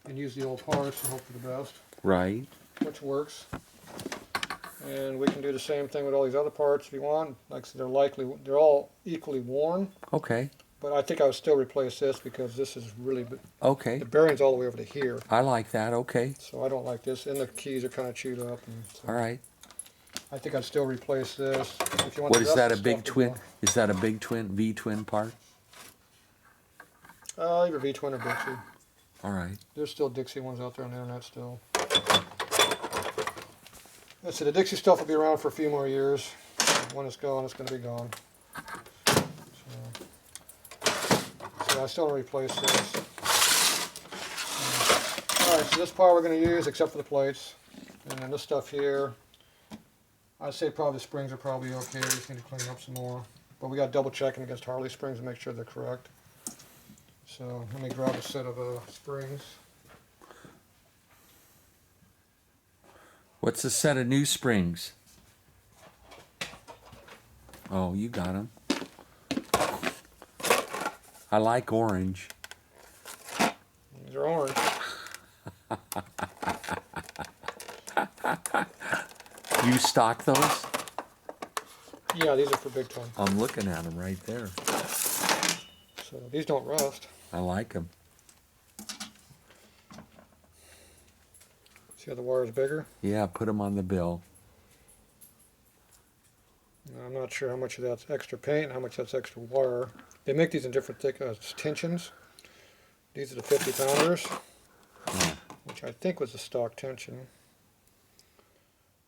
B: and use the old parts and hope for the best.
A: Right.
B: Which works. And we can do the same thing with all these other parts if you want. Like I said, they're all equally worn,
A: Okay.
B: but I think I would still replace this because this is really,
A: Okay.
B: the bearing's all the way over to here.
A: I like that. Okay.
B: So I don't like this, and the keys are kind of chewed up. And so
A: All right.
B: I think I'd still replace this. If you want
A: What
B: the
A: is
B: rest
A: that?
B: of
A: A
B: the
A: big
B: stuff to
A: twin?
B: go-
A: Is that a big twin V-twin part?
B: Either V-twin or Dixie.
A: All right.
B: There's still Dixie ones out there on the internet still. So the Dixie stuff will be around for a few more years. When it's gone, it's going to be gone. So I still want to replace this. Alright, so this part we're going to use except for the plates. And then this stuff here, I'd say probably the springs are probably okay. We just need to clean up some more. But we got to double check them against Harley springs to make sure they're correct. So let me grab a set of springs.
A: What's a set of new springs? Oh, you got them. I like orange.
B: These are orange.
A: You stock those?
B: Yeah, these are for big twin.
A: I'm looking at them right there.
B: So these don't rust.
A: I like them.
B: See how the wire is bigger?
A: Yeah, put them on the bill.
B: Now, I'm not sure how much of that's extra paint and how much that's extra wire. They make these in different thick tensions. These are the 50 pounders, which I think was the stock tension.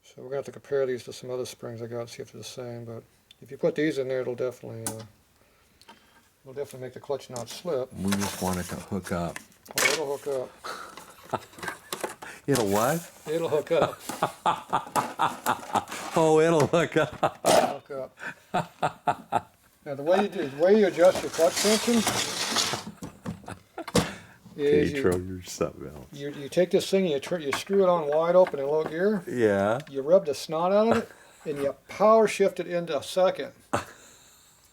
B: So we're going to have to compare these to some other springs I got, see if they're the same. But if you put these in there, it'll definitely make the clutch not slip.
A: We just want it to hook up.
B: Oh, it'll hook up.
A: It'll what?
B: It'll hook up.
A: Oh, it'll hook up.
B: It'll hook up. Now the way you adjust your clutch tension is
A: Tatro, you're something else.
B: you take this thing, you screw it on wide open in low gear,
A: Yeah.
B: you rub the snot out of it, and you power shift it into second.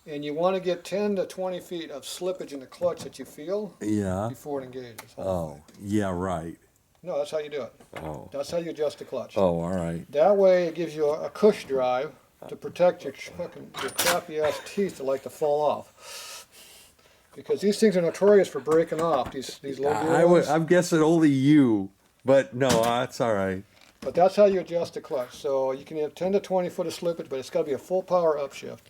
B: And you want to get 10 to 20 feet of slippage in the clutch that you feel
A: Yeah.
B: before it engages.
A: Oh, yeah, right.
B: No, that's how you do it.
A: Oh.
B: That's how you adjust the clutch.
A: Oh, all right.
B: That way it gives you a cush drive to protect your crappy ass teeth that like to fall off. Because these things are notorious for breaking off, these low gear ones.
A: I'm guessing only you, but no, that's all right.
B: But that's how you adjust the clutch. So you can have 10 to 20 foot of slippage, but it's got to be a full power upshift.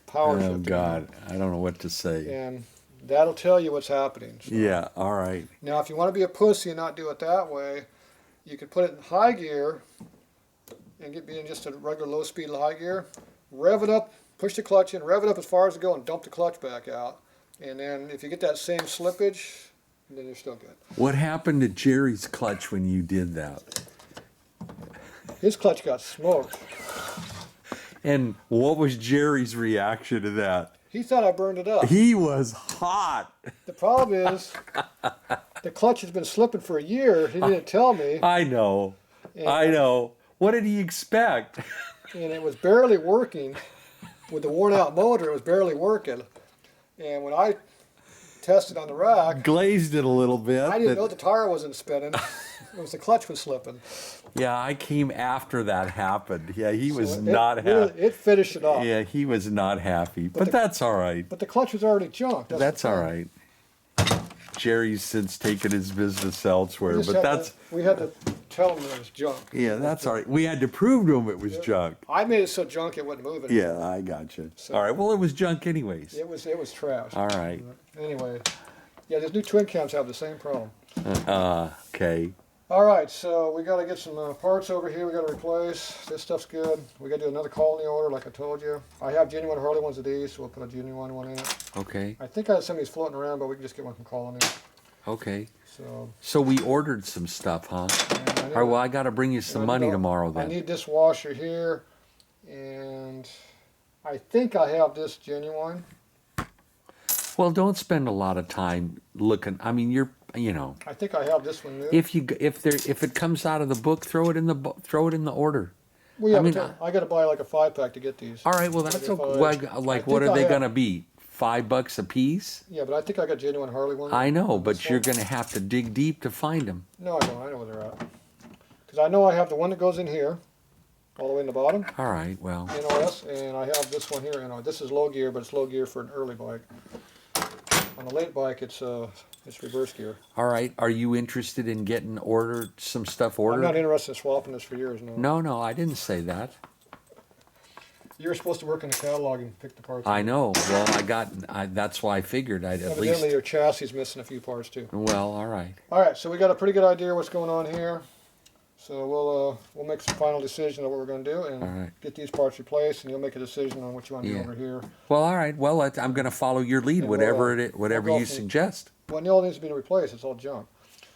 B: Power
A: Oh,
B: shifting.
A: God. I don't know what to say.
B: And that'll tell you what's happening. So.
A: Yeah, all right.
B: Now, if you want to be a pussy and not do it that way, you can put it in high gear and be in just a regular low speed high gear. Rev it up, push the clutch in, rev it up as far as it goes, and dump the clutch back out. And then if you get that same slippage, then you're still good.
A: What happened to Jerry's clutch when you did that?
B: His clutch got smoked.
A: And what was Jerry's reaction to that?
B: He thought I burned it up.
A: He was hot.
B: The problem is, the clutch has been slipping for a year. He didn't tell me.
A: I know.
B: And,
A: I know. What did he expect?
B: And it was barely working. With the worn out motor, it was barely working. And when I tested on the rack,
A: Glazed it a little bit.
B: I didn't know the tire wasn't spinning. It was the clutch was slipping.
A: Yeah, I came after that happened. Yeah, he was
B: So
A: not happy.
B: It finished it off.
A: Yeah, he was not happy. But that's all right.
B: But the clutch was already junk.
A: That's all right. Jerry's since taken his business elsewhere, but
B: we had to tell him it was junk.
A: yeah, that's all right. We had to prove to him it was junk.
B: I made it so junk it wasn't moving.
A: Yeah, I got you. All right, well, it was junk anyways.
B: It was trash.
A: All right.
B: Anyway, yeah, these new twin cams have the same problem.
A: Okay.
B: All right, so we got to get some parts over here. We got to replace. This stuff's good. We got to do another colony order, like I told you. I have genuine Harley ones of these, so we'll put a genuine one in it.
A: Okay.
B: I think I have some of these floating around, but we can just get one from Colony.
A: Okay.
B: So.
A: So we ordered some stuff, huh? All right, well, I got to bring you some money tomorrow then.
B: I need this washer here, and I think I have this genuine.
A: Well, don't spend a lot of time looking. I mean, you know.
B: I think I have this one new.
A: If it comes out of the book, throw it in the order.
B: Well, yeah,
A: I mean,
B: I got to buy like a 5-pack to get these.
A: All right, well that's okay. Like what are they gonna be? $5 a piece?
B: Yeah, but I think I got genuine Harley ones.
A: I know, but you're gonna have to dig deep to find them.
B: No, I don't. I know where they're at. Because I know I have the one that goes in here, all the way in the bottom.
A: All right, well.
B: NOS, and I have this one here. This is low gear, but it's low gear for an early bike. On a late bike, it's reverse gear.
A: All right, are you interested in getting some stuff ordered?
B: I'm not interested in swapping this for years, no.
A: No, I didn't say that.
B: You were supposed to work in the catalog and pick the parts.
A: I know. Well, that's why I figured I'd at
B: Evidently,
A: least.
B: your chassis is missing a few parts too.
A: Well, all right.
B: All right, so we got a pretty good idea what's going on here. So we'll make some final decision on what we're going to do and get these parts replaced, and you'll make a decision on what you want to do over here.
A: Well, all right. Well, I'm going to follow your lead,
B: And
A: whatever you suggest.
B: Well, all needs to be replaced. It's all junk.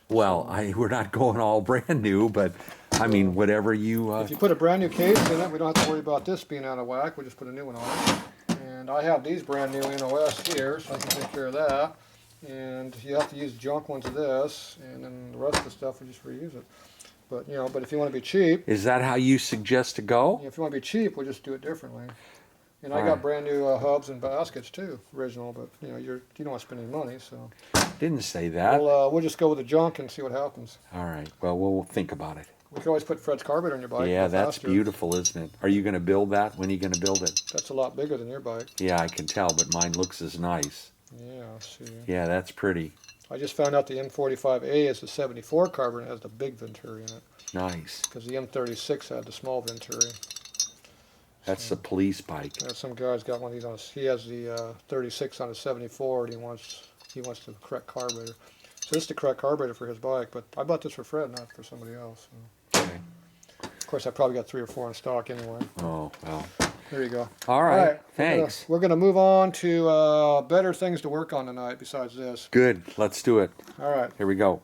A: Well, we're not going all brand new, but I mean, whatever you.
B: If you put a brand new case in it, we don't have to worry about this being out of whack. We just put a new one on it. And I have these brand new NOS here, so I can take care of that. And you have to use junk ones of this, and then the rest of the stuff we just reuse it. But but if you want to be cheap,
A: is that how you suggest to go?
B: If you want to be cheap, we'll just do it differently. And I got brand new hubs and baskets too, original. But you don't want to spend any money, so.
A: Didn't say that.
B: We'll just go with the junk and see what happens.
A: All right. Well, we'll think about it.
B: We can always put Fred's carburetor on your bike.
A: Yeah, that's beautiful, isn't it? Are you going to build that? When are you going to build it?
B: That's a lot bigger than your bike.
A: Yeah, I can tell, but mine looks as nice.
B: Yeah, I see.
A: Yeah, that's pretty.
B: I just found out the M45A is the 74 carburetor and has the big Venturi in it.
A: Nice.
B: Because the M36 had the small Venturi.
A: That's the police bike.
B: Some guy's got one of these he has the 36 on a 74, and he wants the correct carburetor. So this is the correct carburetor for his bike, but I bought this for Fred, not for somebody else. So.
A: Okay.
B: Of course, I probably got 3 or 4 in stock anyway.
A: Oh, well.
B: There you go.
A: All right. Thanks.
B: We're gonna move on to better things to work on tonight besides this.
A: Good. Let's do it.
B: All right.
A: Here we go.